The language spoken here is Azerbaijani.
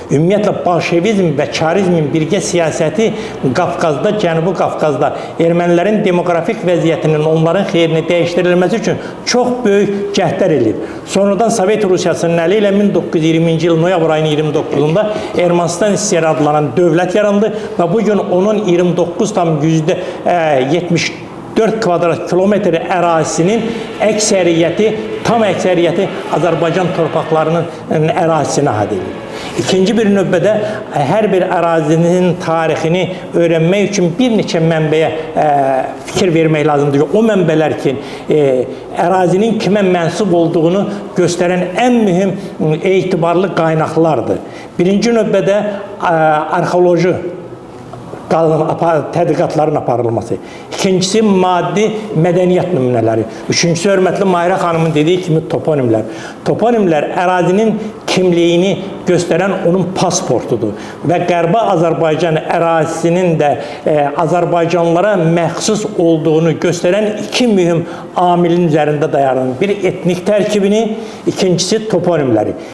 Ümumiyyətlə, bolşevizm və çarizmin birgə siyasəti Qafqazda, Cənubi Qafqazda ermənilərin demografik vəziyyətinin onların xeyrini dəyişdirilməsi üçün çox böyük cəhdlər edir. Sonradan Sovet Rusiyasının əli ilə 1920-ci il noyabr ayının 29-da Ermənistan SSR adlanan dövlət yarandı və bugün onun 29,74 kvadrat kilometr ərazisinin əksəriyyəti, tam əksəriyyəti Azərbaycan torpaqlarının ərazisinə aid edir. İkinci bir növbədə hər bir ərazinin tarixini öyrənmək üçün bir neçə mənbəyə fikir vermək lazımdır ki, o mənbələr ki, ərazinin kimə mənsub olduğunu göstərən ən mühüm etibarlı qaynaqlardır. Birinci növbədə arxeoloji tədqiqatların aparılması. İkincisi, maddi mədəniyyət nümunələri. Üçüncüsü, hörmətli Mahirə xanımın dediyi kimi toponimlər. Toponimlər ərazinin kimliyini göstərən onun pasportudur və Qərbi Azərbaycan ərazisinin də Azərbaycanlılara məxsus olduğunu göstərən iki mühüm amilin üzərində dayanır. Bir, etnik tərkibini, ikincisi toponimləri.